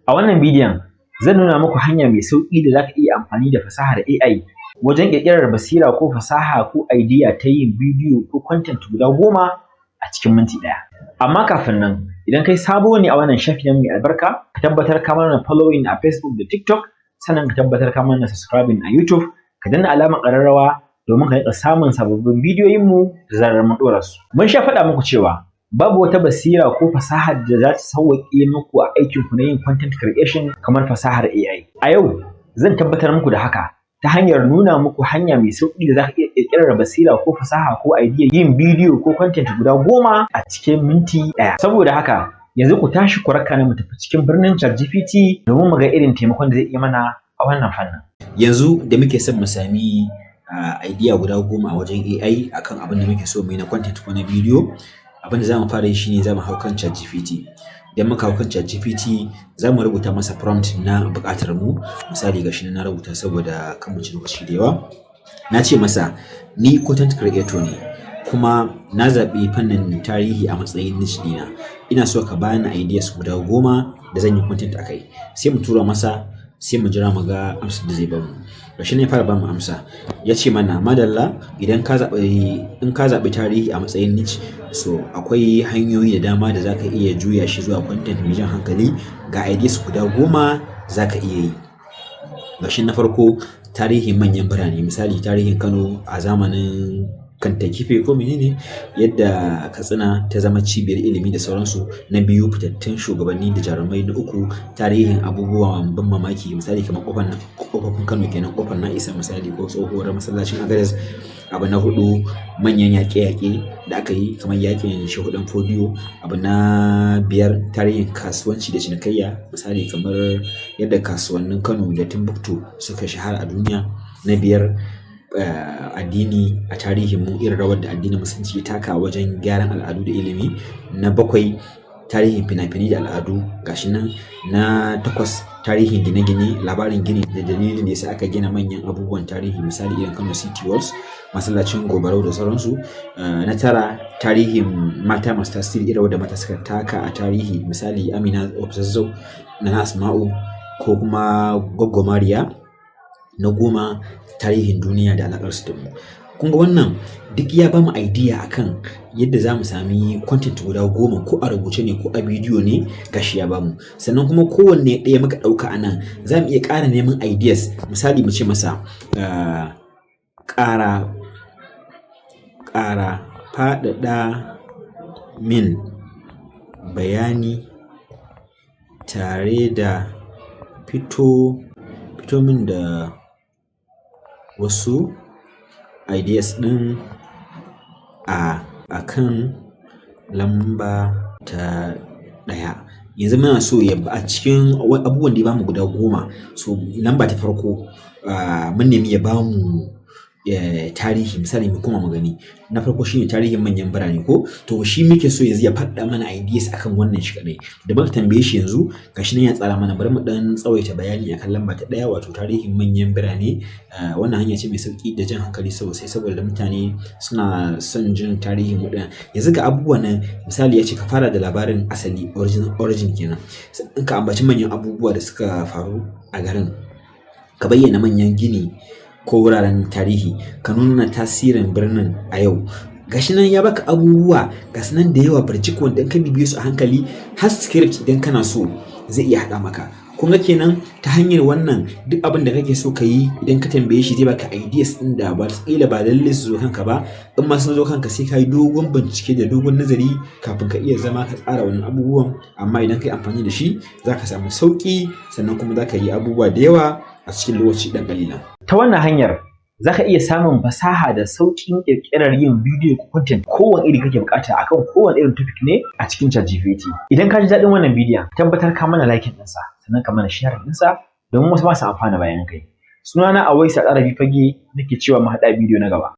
A wannan bidiyon zan nuna muku hanya mai sauƙi da za ka iya amfani da fasahar AI wajen ƙirƙirar basira ko fasaha ko idea ta yin bidiyo ko content guda 10 a cikin minti ɗaya. Amma kafin nan, idan kai sabo ne a wannan shafi namu mai albarka, ka tabbatar ka mana following a Facebook da TikTok, sannan ka tabbatar ka mana subscribing a YouTube, ka danna alamar ƙararrawa domin ka riƙa samun sababbin bidiyoyinmu da zarar mun ɗora su. Mun sha faɗa muku cewa babu wata basira ko fasahar da za ta sauwaƙe muku a aikinku na yin content creation kamar fasahar AI. A yau zan tabbatar muku da haka ta hanyar nuna muku hanya mai sauƙi da za ka iya ƙirƙirar basira ko fasaha ko idea yin bidiyo ko content guda 10 a cikin minti ɗaya. Saboda haka yanzu ku tashi ku raka ni mu tafi cikin birnin ChatGPT domin mu ga irin taimakon da zai iya mana a wannan fannin. Yanzu da muke son mu sami idea guda 10 a wajen AI akan abin da muke so mu yi na content ko na bidiyo, abin da za mu fara yi shine za mu hau kan ChatGPT. Idan muka hau kan ChatGPT za mu rubuta masa prompt na buƙatar mu. Misali gashi na rubuta saboda kan mu ci lokaci da yawa. Na ce masa ni content creator ne kuma na zaɓi fannin tarihi a matsayin niche ɗina. Ina so ka bani ideas guda 10 da zan yi content a kai. Sai mu tura masa, sai mu jira mu ga amsar da zai bamu. Gashi ne ya fara bamu amsa. Ya ce mana madalla in ka zaɓi tarihi a matsayin niche, so akwai hanyoyi da dama da zaka iya juya shi zuwa content mai jan hankali. Ga ideas guda 10 zaka iya yi. Gashi na farko tarihin manyan birane, misali tarihin Kano a zamanin Kantakife ko menene, yadda Katsina ta zama cibiyar ilimi da sauransu. Na biyu fitattun shugabanni da jarumai. Na uku tarihin abubuwan ban mamaki, misali kamar kofofin Kano kenan, kofar Na'isa misali, ko tsohuwar masallacin Agadez. Abu na 4 manyan yaƙe-yaƙe da aka yi kamar yaƙin Shehu Dan Fodiyo. Abu na 5 tarihin kasuwanci da cinikayya, misali kamar yadda kasuwannin Kano da Timbuktu suka shahara a duniya. Na 5 addini a tarihin mu, irin rawar da addinin musulunci ya taka wajen gyaran al'adu da ilimi. Na 7 tarihin fina-finai da al'adu, gashi nan. Na 8 tarihin gine-gine, labarin gini da dalilin da yasa aka gina manyan abubuwan tarihi, misali irin Kano City Walls, masallacin Gobarau da sauransu. Na 9 tarihin mata masu tasiri, irin wadda mata suka taka a tarihi, misali Amina Zazzau, Nana Asma'u ko kuma Goggo Mariya. Na 10 tarihin duniya da alaƙarsu da mu. Kun ga wannan duk ya bamu idea akan yadda za mu sami content guda 10, ko a rubuce ne ko a bidiyo ne, gashi ya bamu. Sannan kuma kowanne ɗaya muka ɗauka a nan za mu iya ƙara neman ideas. Misali mu ce masa ƙara faɗaɗa min bayani tare da fito min da wasu ideas ɗin a kan lamba ta 1. Yanzu muna so ya a cikin abubuwan da ya bamu guda 10, so lamba ta farko mun nemi ya bamu tarihi. Misali mu koma mu gani, na farko shine tarihin manyan birane ko, to shi muke so yanzu ya faɗa mana ideas akan wannan shi kadai. Da muka tambaye shi yanzu gashi nan ya tsara mana. Bari mu dan tsawaita bayani akan lamba ta 1, wato tarihin manyan birane. Wannan hanya ce mai sauki da jan hankali sosai saboda mutane suna son jin tarihin waɗannan. Yanzu ga abubuwan nan, misali ya ce ka fara da labarin asali, origin kenan. In ka ambaci manyan abubuwa da suka faru a garin, ka bayyana manyan gini ko wuraren tarihi, ka nuna tasirin birnin a yau. Gashi nan ya baka abubuwa gasu nan da yawa barcik, wanda in ka bibiye su a hankali har script idan kana so zai iya haɗa maka. Kun ga kenan ta hanyar wannan duk abin da kake so ka yi, idan ka tambaye shi zai baka ideas ɗin da ba lalle su zo kanka ba. In ma sun zo kanka sai ka yi dogon bincike da dogon nazari kafin ka iya zama ka tsara wannan abubuwan. Amma idan ka yi amfani da shi za ka samu sauƙi, sannan kuma za ka yi abubuwa da yawa a cikin lokaci ɗan ƙalilan. Ta wannan hanyar za ka iya samun fasaha da sauƙin ƙirƙirar yin bidiyo ko content kowane iri kake buƙata akan kowane irin topic ne a cikin ChatGPT. Idan ka ji daɗin wannan bidiyon, tabbatar ka mana like ɗinsa, sannan ka mana share ɗinsa domin wasu ma su amfana bayan kai. Sunana Awais Al'Arabi Fage, nake cewa mu haɗa bidiyo na gaba.